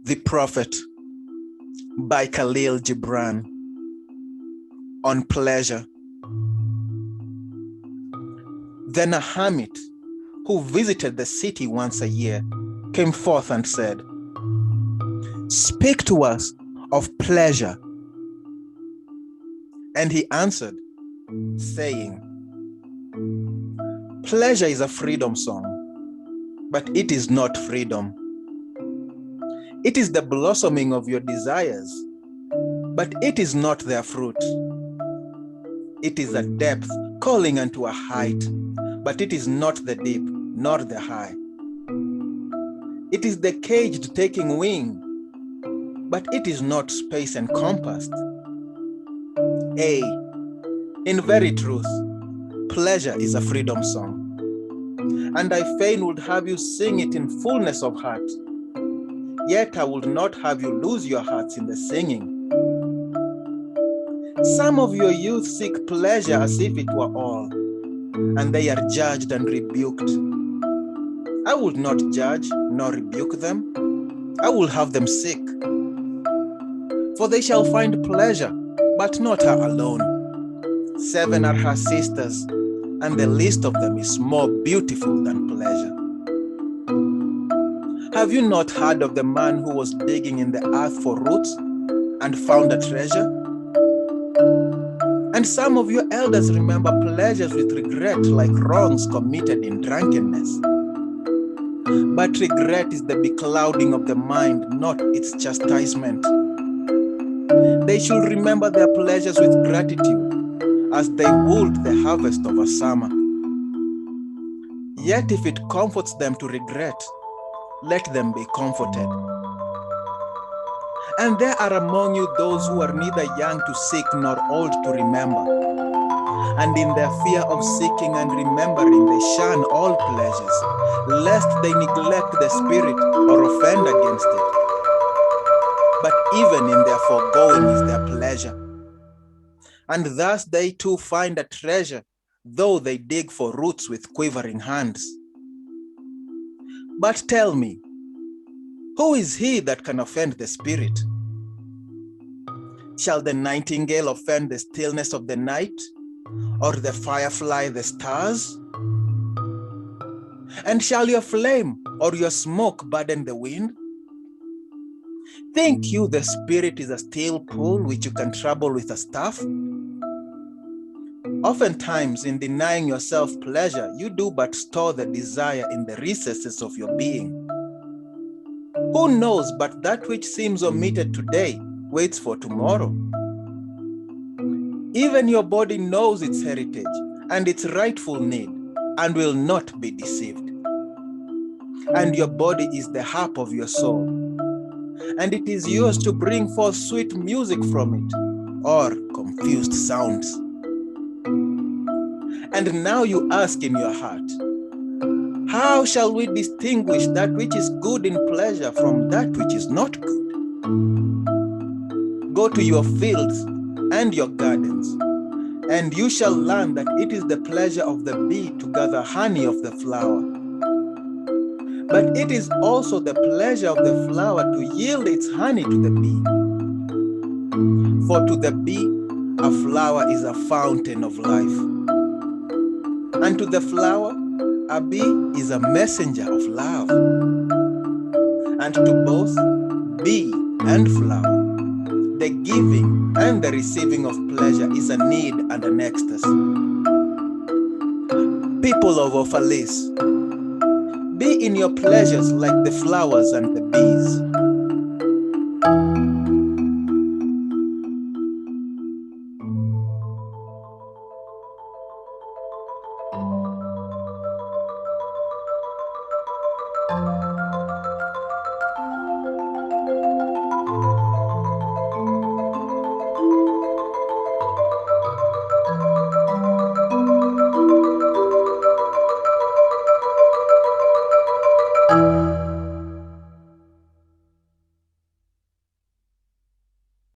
The Prophet by Kahlil Gibran. On pleasure. Then a hermit who visited the city once a year came forth and said, "Speak to us of pleasure." And he answered, saying, "Pleasure is a freedom song, but it is not freedom. It is the blossoming of your desires, but it is not their fruit. It is a depth calling unto a height, but it is not the deep, nor the high. It is the caged taking wing, but it is not space encompassed. Ay, in very truth, pleasure is a freedom song, and I fain would have you sing it in fullness of heart. Yet I would not have you lose your hearts in the singing. Some of your youth seek pleasure as if it were all, and they are judged and rebuked. I will not judge nor rebuke them. I will have them seek. For they shall find pleasure, but not her alone. 7 are her sisters, and the least of them is more beautiful than pleasure. Have you not heard of the man who was digging in the earth for roots and found a treasure? And some of your elders remember pleasures with regret, like wrongs committed in drunkenness. But regret is the beclouding of the mind, not its chastisement. They should remember their pleasures with gratitude, as they would the harvest of a summer. Yet if it comforts them to regret, let them be comforted. And there are among you those who are neither young to seek nor old to remember. And in their fear of seeking and remembering, they shun all pleasures, lest they neglect the Spirit or offend against it. But even in their foregoing is their pleasure. And thus they too find a treasure, though they dig for roots with quivering hands. But tell me, who is he that can offend the Spirit? Shall the nightingale offend the stillness of the night, or the firefly the stars? And shall your flame or your smoke burden the wind? Think you the Spirit is a still pool which you can trouble with a staff? Oftentimes, in denying yourself pleasure, you do but store the desire in the recesses of your being. Who knows but that which seems omitted today waits for tomorrow? Even your body knows its heritage and its rightful need, and will not be deceived. And your body is the harp of your soul, and it is yours to bring forth sweet music from it, or confused sounds. And now you ask in your heart, how shall we distinguish that which is good in pleasure from that which is not good? Go to your fields and your gardens, and you shall learn that it is the pleasure of the bee to gather honey of the flower. But it is also the pleasure of the flower to yield its honey to the bee. For to the bee, a flower is a fountain of life. And to the flower, a bee is a messenger of love. And to both, bee and flower, the giving and the receiving of pleasure is a need and an ecstasy. People of Ophalis, be in your pleasures like the flowers and the bees.